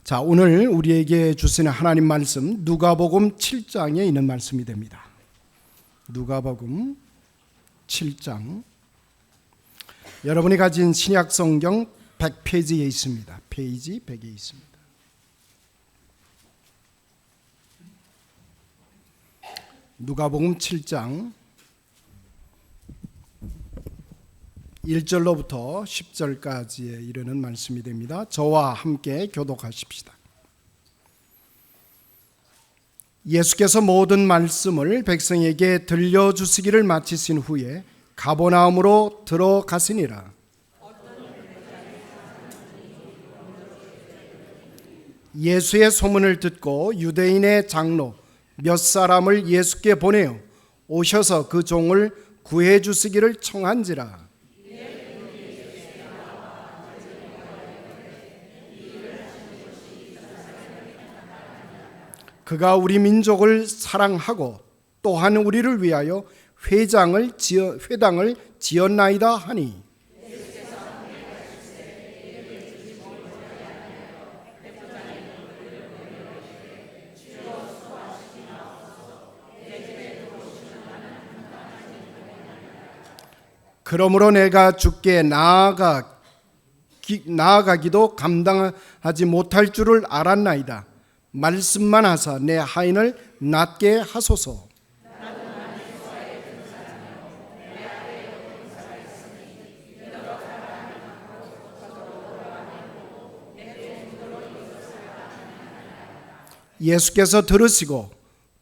자, 오늘 우리에게 주시는 하나님 말씀 누가복음 7장에 있는 말씀이 됩니다. 누가복음 7장. 여러분이 가진 신약 성경 100페이지에 있습니다. 페이지 100에 있습니다. 누가복음 7장 1절로부터 10절까지에 이르는 말씀이 됩니다. 저와 함께 교독하십시다. 예수께서 모든 말씀을 백성에게 들려주시기를 마치신 후에 가버나움으로 들어가시니라. 예수의 소문을 듣고 유대인의 장로 몇 사람을 예수께 보내어 오셔서 그 종을 구해 주시기를 청한지라. 그가 우리 민족을 사랑하고 또한 우리를 위하여 회당을 지었나이다 하니, 그러므로 내가 주께 나아가기도 감당하지 못할 줄을 알았나이다. 말씀만 하사 내 하인을 낫게 하소서. 예수께서 들으시고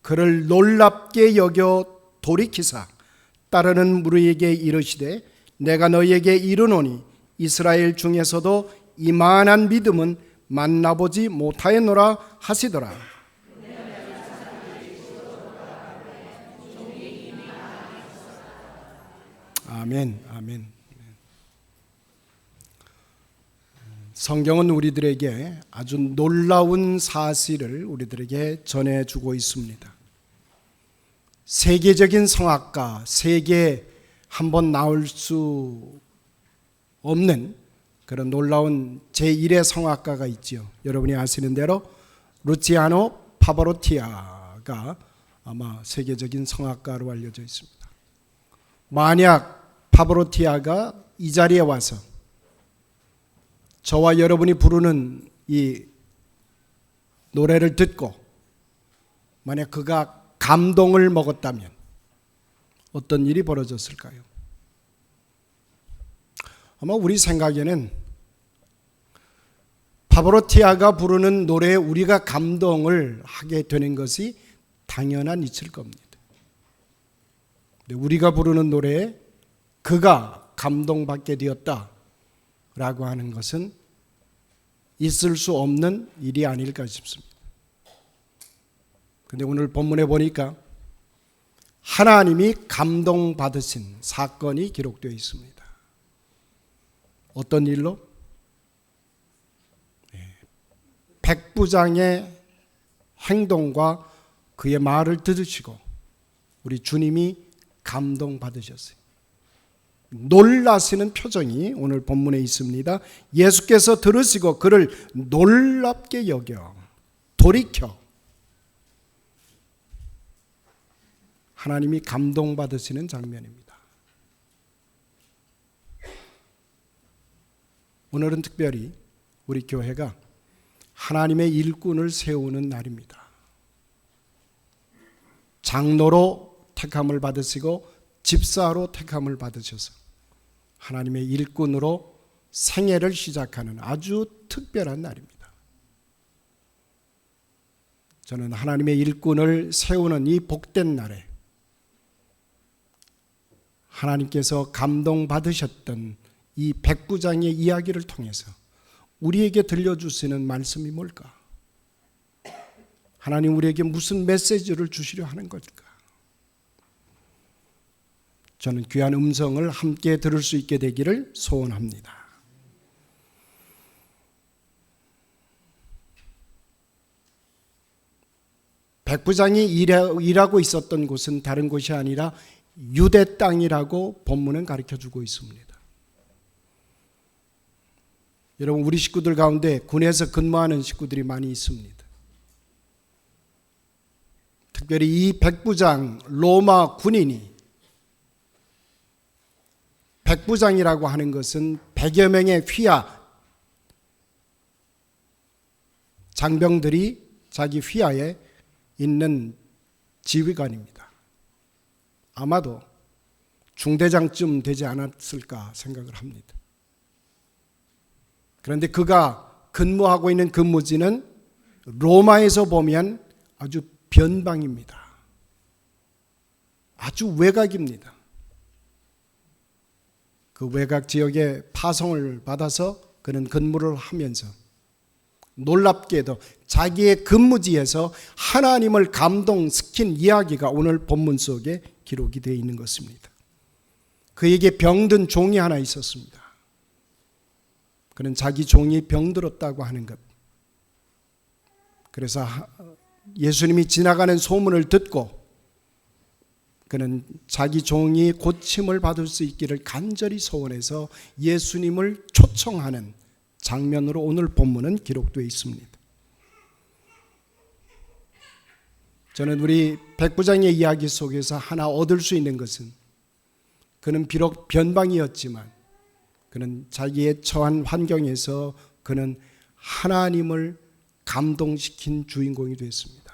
그를 놀랍게 여겨 돌이키사 따르는 무리에게 이르시되, 내가 너희에게 이르노니 이스라엘 중에서도 이만한 믿음은 만나보지 못하였노라 하시더라. 아멘, 아멘. 성경은 우리들에게 아주 놀라운 사실을 우리들에게 전해주고 있습니다. 세계적인 성악가, 세계에 한번 나올 수 없는 그런 놀라운 제1의 성악가가 있지요. 여러분이 아시는 대로 루치아노 파바로티아가 아마 세계적인 성악가로 알려져 있습니다. 만약 파바로티아가 이 자리에 와서 저와 여러분이 부르는 이 노래를 듣고 만약 그가 감동을 먹었다면 어떤 일이 벌어졌을까요? 아마 우리 생각에는 파바로티아가 부르는 노래에 우리가 감동을 하게 되는 것이 당연한 이치일 겁니다. 근데 우리가 부르는 노래에 그가 감동받게 되었다라고 하는 것은 있을 수 없는 일이 아닐까 싶습니다. 근데 오늘 본문에 보니까 하나님이 감동받으신 사건이 기록되어 있습니다. 어떤 일로? 백부장의 행동과 그의 말을 들으시고 우리 주님이 감동받으셨어요. 놀라시는 표정이 오늘 본문에 있습니다. 예수께서 들으시고 그를 놀랍게 여겨 돌이켜 하나님이 감동받으시는 장면입니다. 오늘은 특별히 우리 교회가 하나님의 일꾼을 세우는 날입니다. 장로로 택함을 받으시고 집사로 택함을 받으셔서 하나님의 일꾼으로 생애를 시작하는 아주 특별한 날입니다. 저는 하나님의 일꾼을 세우는 이 복된 날에 하나님께서 감동받으셨던 이 백부장의 이야기를 통해서 우리에게 들려주시는 말씀이 뭘까? 하나님 우리에게 무슨 메시지를 주시려 하는 걸까? 저는 귀한 음성을 함께 들을 수 있게 되기를 소원합니다. 백부장이 일하고 있었던 곳은 다른 곳이 아니라 유대 땅이라고 본문은 가르쳐주고 있습니다. 여러분, 우리 식구들 가운데 군에서 근무하는 식구들이 많이 있습니다. 특별히 이 백부장 로마 군인이, 백부장이라고 하는 것은 100여 명의 휘하 장병들이 자기 휘하에 있는 지휘관입니다. 아마도 중대장쯤 되지 않았을까 생각을 합니다. 그런데 그가 근무하고 있는 근무지는 로마에서 보면 아주 변방입니다. 아주 외곽입니다. 그 외곽 지역에 파송을 받아서 그는 근무를 하면서 놀랍게도 자기의 근무지에서 하나님을 감동시킨 이야기가 오늘 본문 속에 기록이 되어 있는 것입니다. 그에게 병든 종이 하나 있었습니다. 그는 자기 종이 병들었다고 하는 것. 그래서 예수님이 지나가는 소문을 듣고 그는 자기 종이 고침을 받을 수 있기를 간절히 소원해서 예수님을 초청하는 장면으로 오늘 본문은 기록되어 있습니다. 저는 우리 백부장의 이야기 속에서 하나 얻을 수 있는 것은, 그는 비록 변방이었지만 그는 자기의 처한 환경에서 그는 하나님을 감동시킨 주인공이 됐습니다.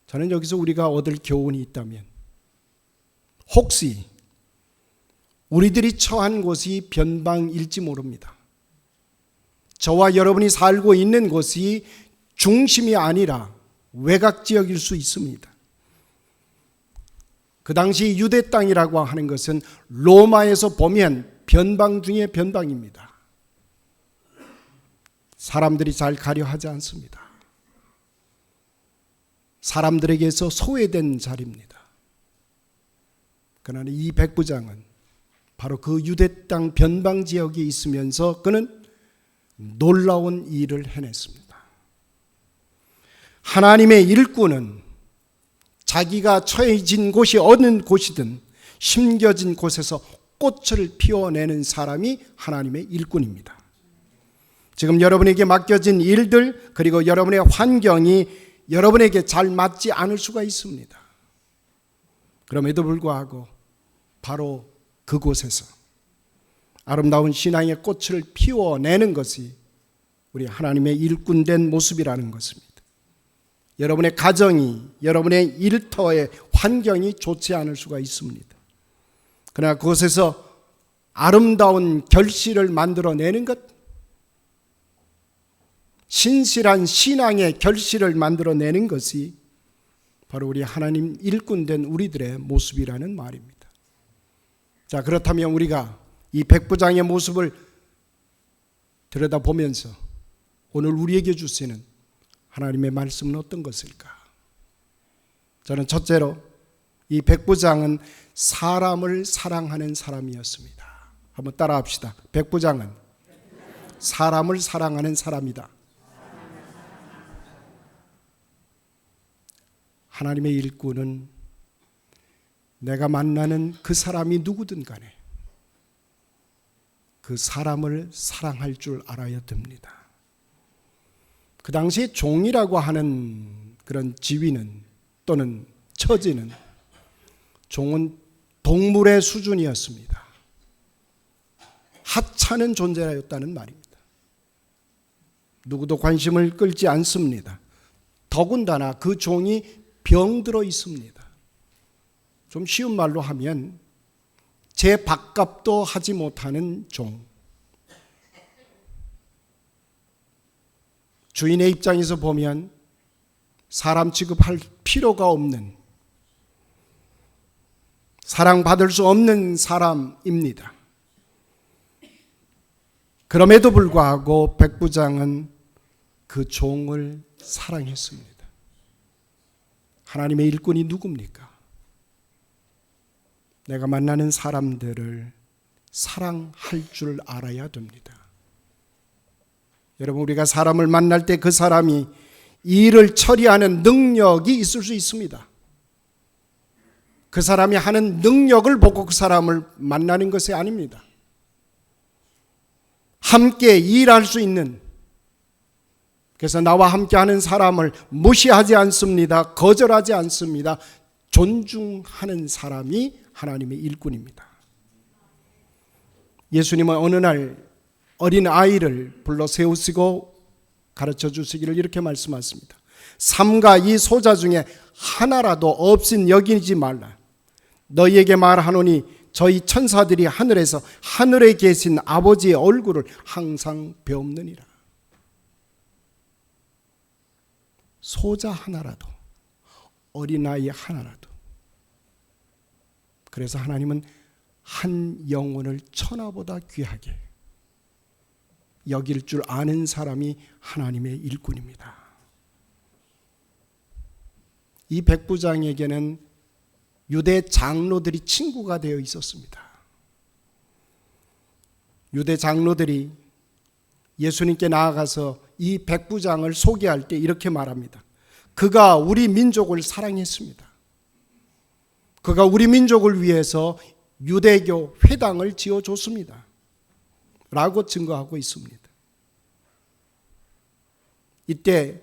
저는 여기서 우리가 얻을 교훈이 있다면, 혹시 우리들이 처한 곳이 변방일지 모릅니다. 저와 여러분이 살고 있는 곳이 중심이 아니라 외곽지역일 수 있습니다. 그 당시 유대 땅이라고 하는 것은 로마에서 보면 변방 중에 변방입니다. 사람들이 잘 가려 하지 않습니다. 사람들에게서 소외된 자리입니다. 그러나 이 백부장은 바로 그 유대 땅 변방 지역에 있으면서 그는 놀라운 일을 해냈습니다. 하나님의 일꾼은 자기가 처해진 곳이 어느 곳이든 심겨진 곳에서 꽃을 피워내는 사람이 하나님의 일꾼입니다. 지금 여러분에게 맡겨진 일들, 그리고 여러분의 환경이 여러분에게 잘 맞지 않을 수가 있습니다. 그럼에도 불구하고 바로 그곳에서 아름다운 신앙의 꽃을 피워내는 것이 우리 하나님의 일꾼된 모습이라는 것입니다. 여러분의 가정이, 여러분의 일터의 환경이 좋지 않을 수가 있습니다. 그러나 그곳에서 아름다운 결실을 만들어내는 것, 신실한 신앙의 결실을 만들어내는 것이 바로 우리 하나님 일꾼된 우리들의 모습이라는 말입니다. 자, 그렇다면 우리가 이 백부장의 모습을 들여다보면서 오늘 우리에게 주시는 하나님의 말씀은 어떤 것일까? 저는 첫째로 이 백부장은 사람을 사랑하는 사람이었습니다. 한번 따라합시다. 백부장은 사람을 사랑하는 사람이다. 하나님의 일꾼은 내가 만나는 그 사람이 누구든 간에 그 사람을 사랑할 줄 알아야 됩니다. 그 당시에 종이라고 하는 그런 지위는, 또는 처지는, 종은 동물의 수준이었습니다. 하찮은 존재였다는 말입니다. 누구도 관심을 끌지 않습니다. 더군다나 그 종이 병들어 있습니다. 좀 쉬운 말로 하면 제 밥값도 하지 못하는 종. 주인의 입장에서 보면 사람 취급할 필요가 없는, 사랑받을 수 없는 사람입니다. 그럼에도 불구하고 백부장은 그 종을 사랑했습니다. 하나님의 일꾼이 누굽니까? 내가 만나는 사람들을 사랑할 줄 알아야 됩니다. 여러분, 우리가 사람을 만날 때 그 사람이 일을 처리하는 능력이 있을 수 있습니다. 그 사람이 하는 능력을 보고 그 사람을 만나는 것이 아닙니다. 함께 일할 수 있는, 그래서 나와 함께하는 사람을 무시하지 않습니다. 거절하지 않습니다. 존중하는 사람이 하나님의 일꾼입니다. 예수님은 어느 날 어린 아이를 불러 세우시고 가르쳐 주시기를 이렇게 말씀하십니다. 삼가 이 소자 중에 하나라도 없인 여기지 말라. 너희에게 말하노니 저희 천사들이 하늘에서 하늘에 계신 아버지의 얼굴을 항상 배옵느니라. 소자 하나라도, 어린아이 하나라도. 그래서 하나님은 한 영혼을 천하보다 귀하게 여길 줄 아는 사람이 하나님의 일꾼입니다. 이 백부장에게는 유대 장로들이 친구가 되어 있었습니다. 유대 장로들이 예수님께 나아가서 이 백부장을 소개할 때 이렇게 말합니다. 그가 우리 민족을 사랑했습니다. 그가 우리 민족을 위해서 유대교 회당을 지어줬습니다. 라고 증거하고 있습니다. 이때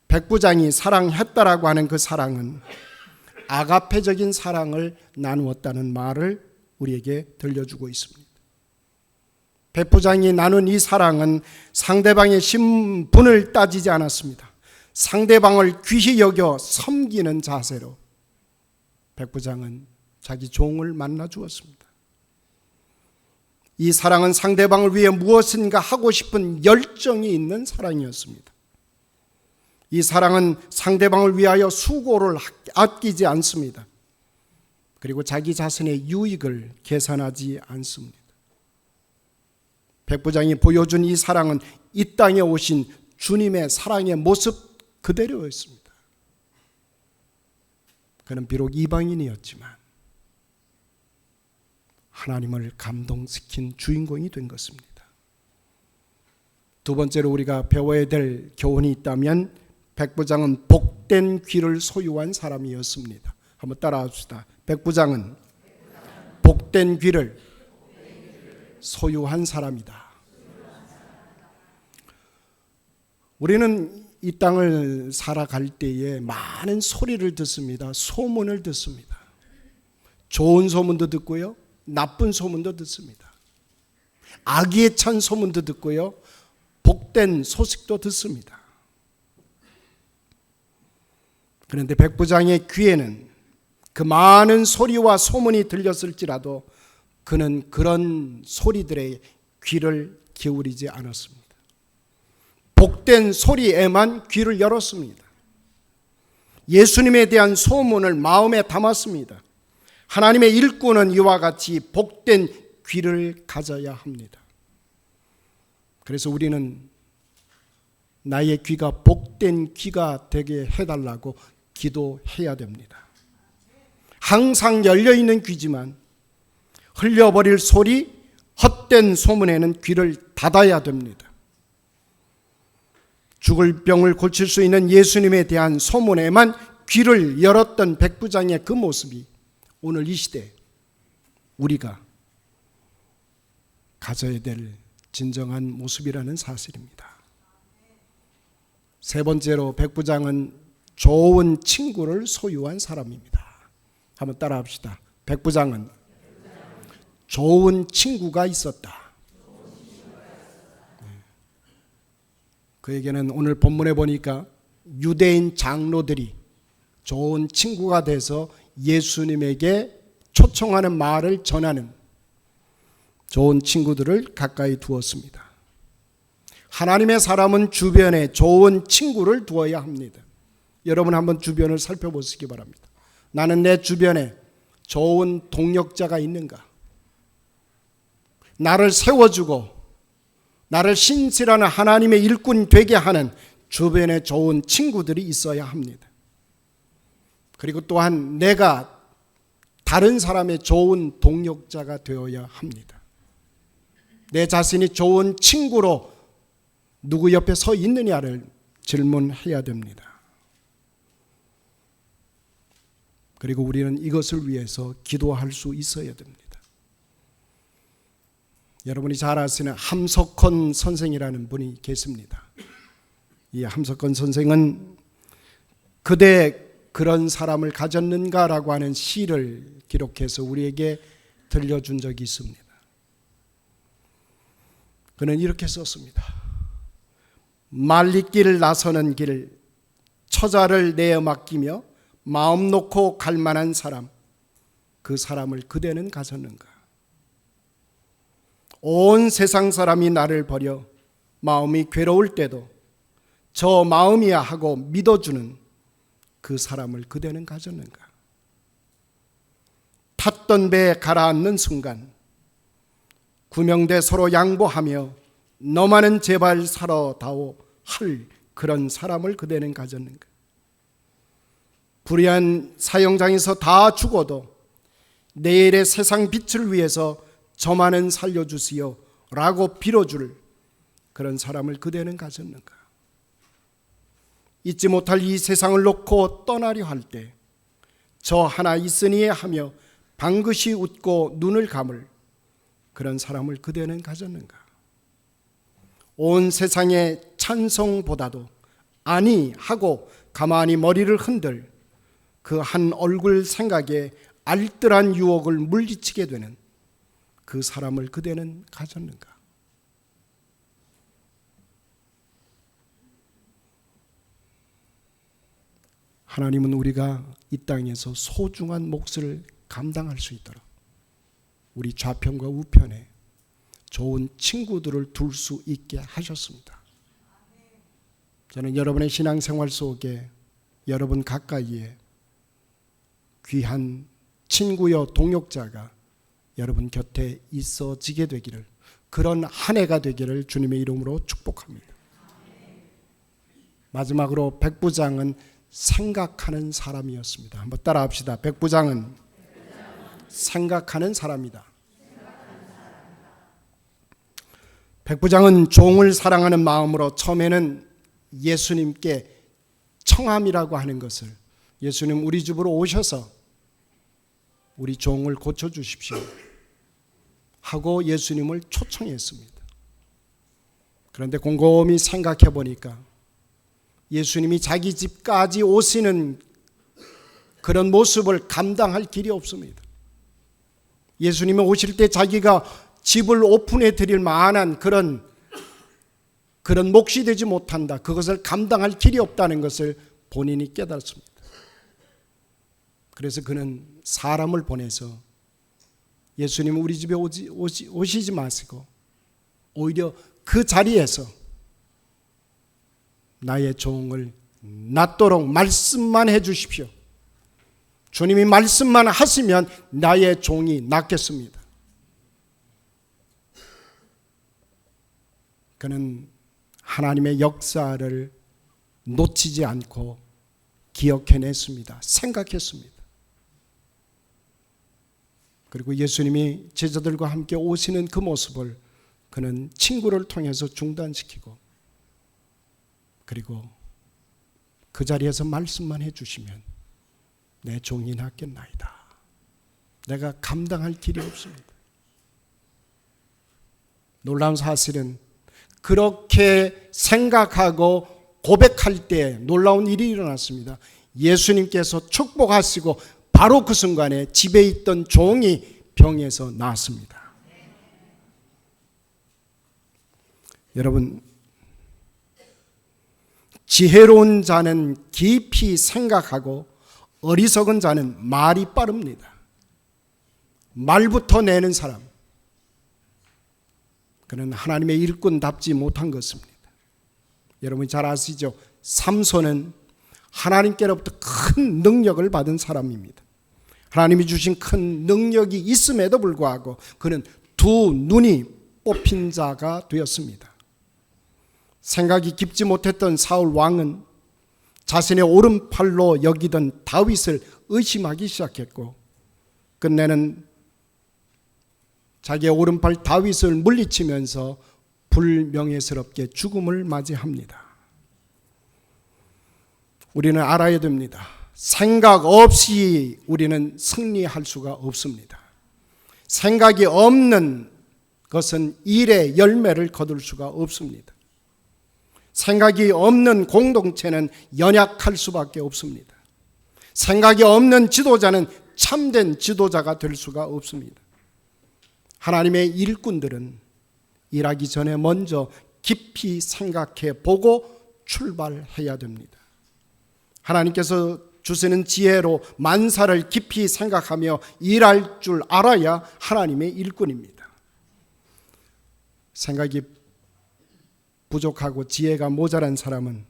백부장이 사랑했다라고 하는 그 사랑은 아가페적인 사랑을 나누었다는 말을 우리에게 들려주고 있습니다. 백부장이 나눈 이 사랑은 상대방의 신분을 따지지 않았습니다. 상대방을 귀히 여겨 섬기는 자세로 백부장은 자기 종을 만나 주었습니다. 이 사랑은 상대방을 위해 무엇인가 하고 싶은 열정이 있는 사랑이었습니다. 이 사랑은 상대방을 위하여 수고를 아끼지 않습니다. 그리고 자기 자신의 유익을 계산하지 않습니다. 백부장이 보여준 이 사랑은 이 땅에 오신 주님의 사랑의 모습 그대로였습니다. 그는 비록 이방인이었지만 하나님을 감동시킨 주인공이 된 것입니다. 두 번째로 우리가 배워야 될 교훈이 있다면 백부장은 복된 귀를 소유한 사람이었습니다. 한번 따라합시다. 백부장은 복된 귀를 소유한 사람이다. 우리는 이 땅을 살아갈 때에 많은 소리를 듣습니다. 소문을 듣습니다. 좋은 소문도 듣고요, 나쁜 소문도 듣습니다. 악의에 찬 소문도 듣고요, 복된 소식도 듣습니다. 그런데 백부장의 귀에는 그 많은 소리와 소문이 들렸을지라도 그는 그런 소리들의 귀를 기울이지 않았습니다. 복된 소리에만 귀를 열었습니다. 예수님에 대한 소문을 마음에 담았습니다. 하나님의 일꾼은 이와 같이 복된 귀를 가져야 합니다. 그래서 우리는 나의 귀가 복된 귀가 되게 해달라고 기도해야 됩니다. 항상 열려있는 귀지만 흘려버릴 소리, 헛된 소문에는 귀를 닫아야 됩니다. 죽을 병을 고칠 수 있는 예수님에 대한 소문에만 귀를 열었던 백부장의 그 모습이 오늘 이 시대 우리가 가져야 될 진정한 모습이라는 사실입니다. 세 번째로 백부장은 좋은 친구를 소유한 사람입니다. 한번 따라합시다. 백부장은 좋은 친구가 있었다. 그에게는 오늘 본문에 보니까 유대인 장로들이 좋은 친구가 돼서 예수님에게 초청하는 말을 전하는 좋은 친구들을 가까이 두었습니다. 하나님의 사람은 주변에 좋은 친구를 두어야 합니다. 여러분 한번 주변을 살펴보시기 바랍니다. 나는 내 주변에 좋은 동력자가 있는가? 나를 세워주고 나를 신실한 하나님의 일꾼 되게 하는 주변에 좋은 친구들이 있어야 합니다. 그리고 또한 내가 다른 사람의 좋은 동력자가 되어야 합니다. 내 자신이 좋은 친구로 누구 옆에 서 있느냐를 질문해야 됩니다. 그리고 우리는 이것을 위해서 기도할 수 있어야 됩니다. 여러분이 잘 아시는 함석헌 선생이라는 분이 계십니다. 이 함석헌 선생은 그대 그런 사람을 가졌는가라고 하는 시를 기록해서 우리에게 들려준 적이 있습니다. 그는 이렇게 썼습니다. 말리길 나서는 길, 처자를 내어 맡기며 마음 놓고 갈 만한 사람, 그 사람을 그대는 가졌는가? 온 세상 사람이 나를 버려 마음이 괴로울 때도 저 마음이야 하고 믿어주는 그 사람을 그대는 가졌는가? 탔던 배에 가라앉는 순간 구명대 서로 양보하며 너만은 제발 살아다오 할 그런 사람을 그대는 가졌는가? 불의한 사형장에서 다 죽어도 내일의 세상 빛을 위해서 저만은 살려주시오 라고 빌어줄 그런 사람을 그대는 가졌는가? 잊지 못할 이 세상을 놓고 떠나려 할 때 저 하나 있으니 하며 방긋이 웃고 눈을 감을 그런 사람을 그대는 가졌는가? 온 세상의 찬성보다도 아니 하고 가만히 머리를 흔들 그 한 얼굴 생각에 알뜰한 유혹을 물리치게 되는 그 사람을 그대는 가졌는가? 하나님은 우리가 이 땅에서 소중한 몫을 감당할 수 있도록 우리 좌편과 우편에 좋은 친구들을 둘 수 있게 하셨습니다. 저는 여러분의 신앙생활 속에 여러분 가까이에 귀한 친구여 동역자가 여러분 곁에 있어지게 되기를, 그런 한 해가 되기를 주님의 이름으로 축복합니다. 마지막으로 백부장은 생각하는 사람이었습니다. 한번 따라합시다. 백부장은 생각하는 사람이다. 백부장은 종을 사랑하는 마음으로 처음에는 예수님께 청함이라고 하는 것을, 예수님 우리 집으로 오셔서 우리 종을 고쳐주십시오 하고 예수님을 초청했습니다. 그런데 곰곰이 생각해 보니까 예수님이 자기 집까지 오시는 그런 모습을 감당할 길이 없습니다. 예수님이 오실 때 자기가 집을 오픈해 드릴 만한 그런 몫이 되지 못한다, 그것을 감당할 길이 없다는 것을 본인이 깨달았습니다. 그래서 그는 사람을 보내서 예수님 우리 집에 오시지 마시고 오히려 그 자리에서 나의 종을 낫도록 말씀만 해 주십시오. 주님이 말씀만 하시면 나의 종이 낫겠습니다. 그는 하나님의 역사를 놓치지 않고 기억해냈습니다. 생각했습니다. 그리고 예수님이 제자들과 함께 오시는 그 모습을 그는 친구를 통해서 중단시키고, 그리고 그 자리에서 말씀만 해주시면 내 종이 낫겠나이다. 내가 감당할 길이 없습니다. 놀라운 사실은 그렇게 생각하고 고백할 때 놀라운 일이 일어났습니다. 예수님께서 축복하시고 바로 그 순간에 집에 있던 종이 병에서 나았습니다. 여러분, 지혜로운 자는 깊이 생각하고 어리석은 자는 말이 빠릅니다. 말부터 내는 사람, 그는 하나님의 일꾼답지 못한 것입니다. 여러분 잘 아시죠? 삼손은 하나님께로부터 큰 능력을 받은 사람입니다. 하나님이 주신 큰 능력이 있음에도 불구하고 그는 두 눈이 뽑힌 자가 되었습니다. 생각이 깊지 못했던 사울 왕은 자신의 오른팔로 여기던 다윗을 의심하기 시작했고, 끝내는 자기의 오른팔 다윗을 물리치면서 불명예스럽게 죽음을 맞이합니다. 우리는 알아야 됩니다. 생각 없이 우리는 승리할 수가 없습니다. 생각이 없는 그것은 일의 열매를 거둘 수가 없습니다. 생각이 없는 공동체는 연약할 수밖에 없습니다. 생각이 없는 지도자는 참된 지도자가 될 수가 없습니다. 하나님의 일꾼들은 일하기 전에 먼저 깊이 생각해 보고 출발해야 됩니다. 하나님께서 주시는 지혜로 만사를 깊이 생각하며 일할 줄 알아야 하나님의 일꾼입니다. 생각이 부족하고 지혜가 모자란 사람은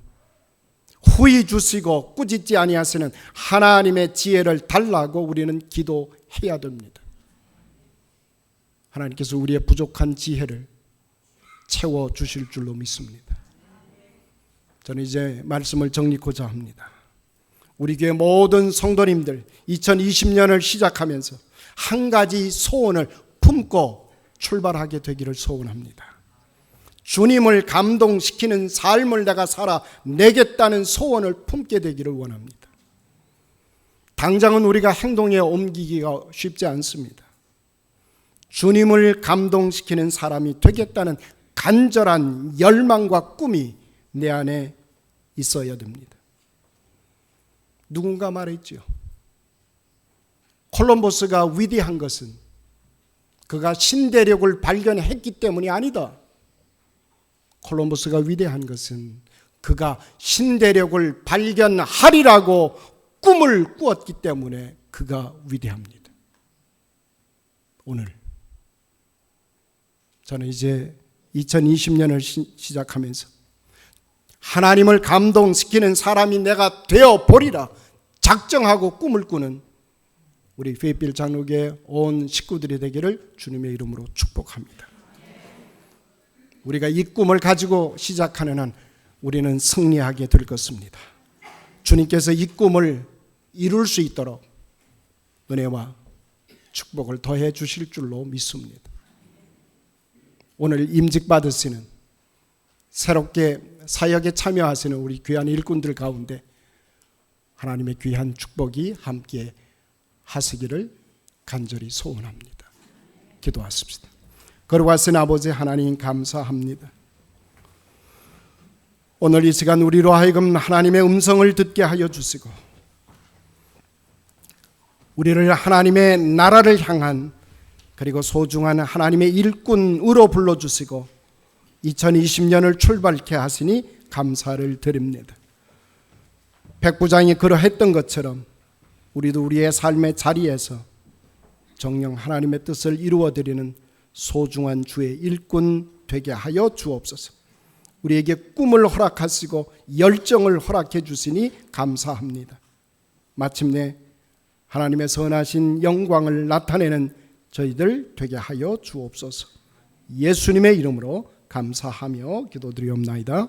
후히 주시고 꾸짖지 아니하시는 하나님의 지혜를 달라고 우리는 기도해야 됩니다. 하나님께서 우리의 부족한 지혜를 채워주실 줄로 믿습니다. 저는 이제 말씀을 정리하고자 합니다. 우리 교회 모든 성도님들 2020년을 시작하면서 한 가지 소원을 품고 출발하게 되기를 소원합니다. 주님을 감동시키는 삶을 내가 살아내겠다는 소원을 품게 되기를 원합니다. 당장은 우리가 행동에 옮기기가 쉽지 않습니다. 주님을 감동시키는 사람이 되겠다는 간절한 열망과 꿈이 내 안에 있어야 됩니다. 누군가 말했죠. 콜럼버스가 위대한 것은 그가 신대륙을 발견했기 때문이 아니다. 콜럼버스가 위대한 것은 그가 신대륙을 발견하리라고 꿈을 꾸었기 때문에 그가 위대합니다. 오늘 저는 이제 2020년을 시작하면서 하나님을 감동시키는 사람이 내가 되어보리라 작정하고 꿈을 꾸는 우리 페이필 장로교회 온 식구들이 되기를 주님의 이름으로 축복합니다. 우리가 이 꿈을 가지고 시작하는 한 우리는 승리하게 될 것입니다. 주님께서 이 꿈을 이룰 수 있도록 은혜와 축복을 더해 주실 줄로 믿습니다. 오늘 임직 받으시는 새롭게 사역에 참여하시는 우리 귀한 일꾼들 가운데 하나님의 귀한 축복이 함께 하시기를 간절히 소원합니다. 기도하십시다. 거룩하신 아버지 하나님 감사합니다. 오늘 이 시간 우리로 하여금 하나님의 음성을 듣게 하여 주시고 우리를 하나님의 나라를 향한 그리고 소중한 하나님의 일꾼으로 불러주시고 2020년을 출발케 하시니 감사를 드립니다. 백부장이 그러했던 것처럼 우리도 우리의 삶의 자리에서 정녕 하나님의 뜻을 이루어드리는 소중한 주의 일꾼 되게 하여 주옵소서. 우리에게 꿈을 허락하시고 열정을 허락해 주시니 감사합니다. 마침내 하나님의 선하신 영광을 나타내는 저희들 되게 하여 주옵소서. 예수님의 이름으로 감사하며 기도드리옵나이다.